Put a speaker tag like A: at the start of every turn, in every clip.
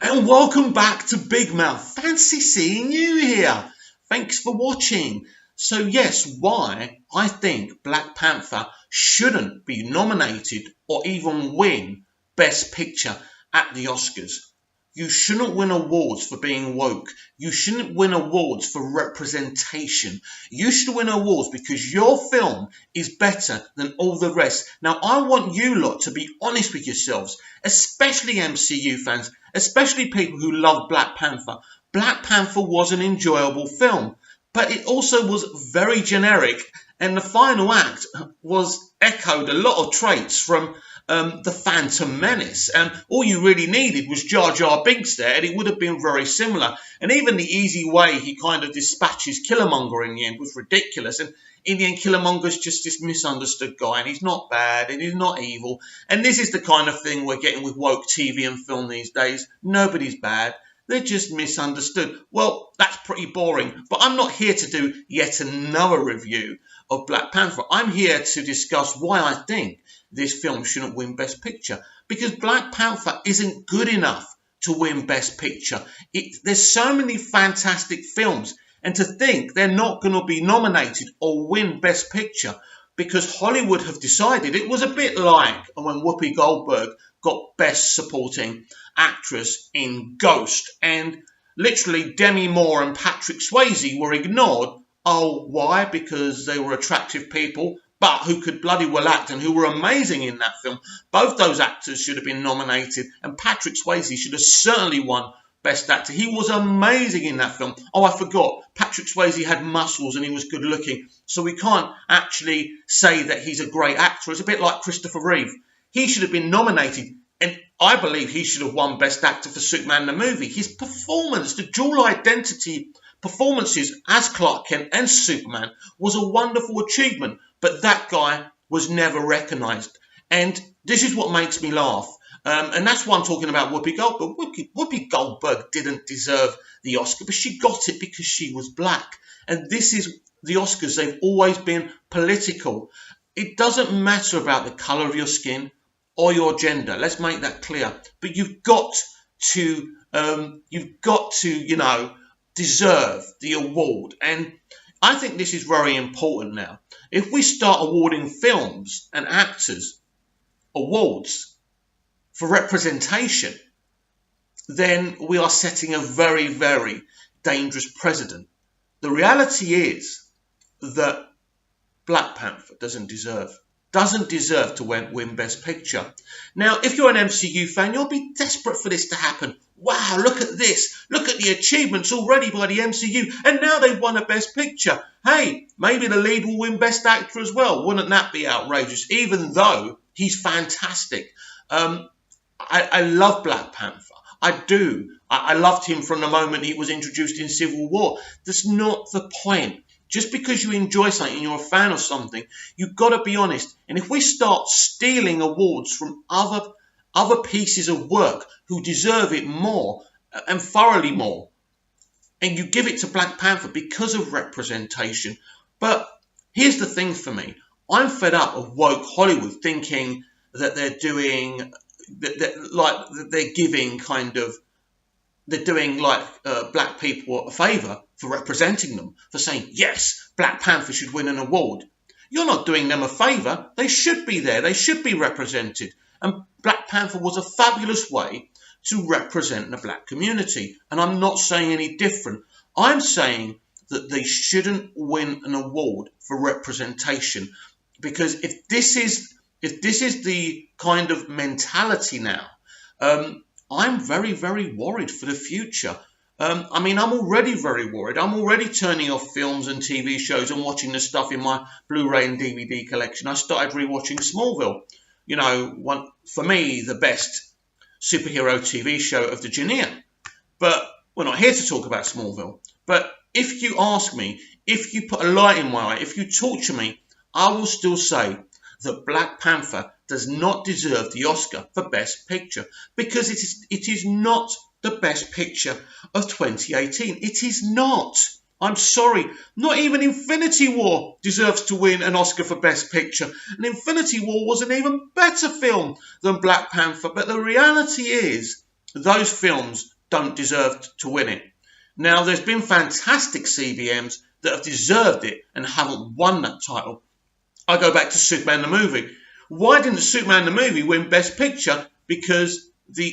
A: And welcome back to Big Mouth. Fancy seeing you here. Thanks for watching. So yes, why I think Black Panther shouldn't be nominated or even win Best Picture at the Oscars. You shouldn't win awards for being woke. You shouldn't win awards for representation. You should win awards because your film is better than all the rest. Now, I want you lot to be honest with yourselves, especially MCU fans, especially people who love Black Panther. Black Panther was an enjoyable film, but it also was very generic, and the final act was echoed a lot of traits from the Phantom Menace, and all you really needed was Jar Jar Binks there, and it would have been very similar. And even the easy way he kind of dispatches Killmonger in the end was ridiculous. And in the end, Killmonger's just this misunderstood guy, and he's not bad, and he's not evil. And this is the kind of thing we're getting with woke TV and film these days. Nobody's bad. They're just misunderstood. Well, that's pretty boring. But I'm not here to do yet another review of Black Panther. I'm here to discuss why I think this film shouldn't win Best Picture. Because Black Panther isn't good enough to win Best Picture. There's so many fantastic films. And to think they're not going to be nominated or win Best Picture because Hollywood have decided, it was a bit like when Whoopi Goldberg got Best Supporting Actress in Ghost, and literally Demi Moore and Patrick Swayze were ignored. Oh, why? Because they were attractive people, but who could bloody well act and who were amazing in that film. Both those actors should have been nominated, and Patrick Swayze should have certainly won Best Actor. He was amazing in that film. Oh, I forgot. Patrick Swayze had muscles and he was good looking, so we can't actually say that he's a great actor. It's a bit like Christopher Reeve. He should have been nominated, and I believe he should have won Best Actor for Superman the movie. His performance, the dual identity performances as Clark Kent and Superman, was a wonderful achievement, but that guy was never recognised. And this is what makes me laugh. And that's why I'm talking about Whoopi Goldberg. Whoopi Goldberg didn't deserve the Oscar, but she got it because she was black. And this is the Oscars. They've always been political. It doesn't matter about the colour of your skin or your gender. Let's make that clear. But you've got to, deserve the award. And I think this is very important now. If we start awarding films and actors awards for representation, then we are setting a very, very dangerous precedent. The reality is that Black Panther doesn't deserve to win Best Picture. Now, if you're an MCU fan, you'll be desperate for this to happen. Wow, look at this. Look at the achievements already by the MCU. And now they've won a Best Picture. Hey, maybe the lead will win Best Actor as well. Wouldn't that be outrageous? Even though he's fantastic. I love Black Panther. I do. I loved him from the moment he was introduced in Civil War. That's not the point. Just because you enjoy something and you're a fan of something, you've got to be honest. And if we start stealing awards from other pieces of work who deserve it more and thoroughly more, and you give it to Black Panther because of representation. But here's the thing for me. I'm fed up of woke Hollywood thinking that they're doing, they're doing black people a favour for representing them, for saying, yes, Black Panther should win an award. You're not doing them a favour. They should be there. They should be represented. And Black Panther was a fabulous way to represent the black community. And I'm not saying any different. I'm saying that they shouldn't win an award for representation. Because if this is the kind of mentality now, I'm very, very worried for the future. I'm already very worried. I'm already turning off films and TV shows and watching the stuff in my Blu-ray and DVD collection. I started rewatching Smallville. For me, the best superhero TV show of the genre. But we're not here to talk about Smallville. But if you ask me, if you put a light in my eye, if you torture me, I will still say that Black Panther does not deserve the Oscar for Best Picture because it is not the Best Picture of 2018. It is not. I'm sorry. Not even Infinity War deserves to win an Oscar for Best Picture. And Infinity War was an even better film than Black Panther. But the reality is those films don't deserve to win it. Now, there's been fantastic CBMs that have deserved it and haven't won that title. I go back to Superman the movie. Why didn't Superman the movie win Best Picture? Because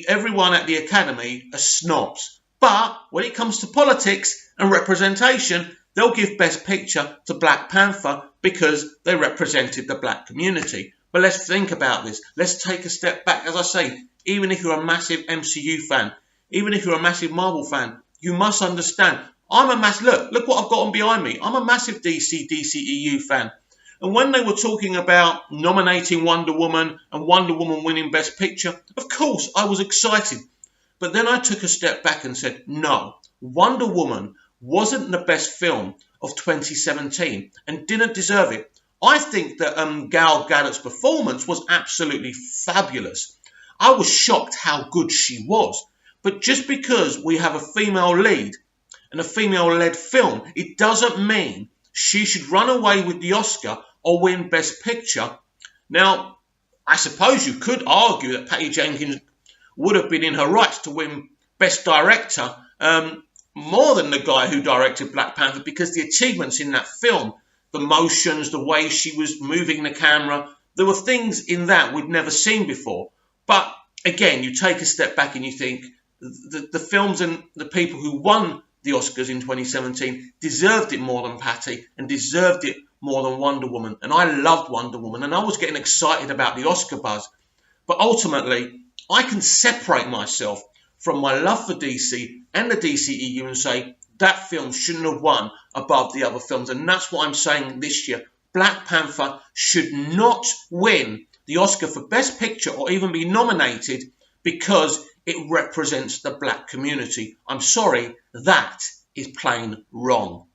A: everyone at the Academy are snobs. But when it comes to politics and representation, they'll give Best Picture to Black Panther because they represented the black community. But let's think about this. Let's take a step back. As I say, even if you're a massive MCU fan, even if you're a massive Marvel fan, you must understand. Look what I've got on behind me. I'm a massive DCEU fan. And when they were talking about nominating Wonder Woman and Wonder Woman winning Best Picture, of course I was excited. But then I took a step back and said, no, Wonder Woman wasn't the best film of 2017 and didn't deserve it. I think that Gal Gadot's performance was absolutely fabulous. I was shocked how good she was. But just because we have a female lead and a female-led film, it doesn't mean she should run away with the Oscar or win Best Picture. Now, I suppose you could argue that Patty Jenkins would have been in her rights to win Best Director more than the guy who directed Black Panther, because the achievements in that film, the motions, the way she was moving the camera, there were things in that we'd never seen before. But again, you take a step back and you think the films and the people who won the Oscars in 2017 deserved it more than Patty and deserved it more than Wonder Woman. And I loved Wonder Woman and I was getting excited about the Oscar buzz. But ultimately, I can separate myself from my love for DC and the DCEU and say that film shouldn't have won above the other films. And that's what I'm saying this year. Black Panther should not win the Oscar for Best Picture or even be nominated because it represents the black community. I'm sorry, that is plain wrong.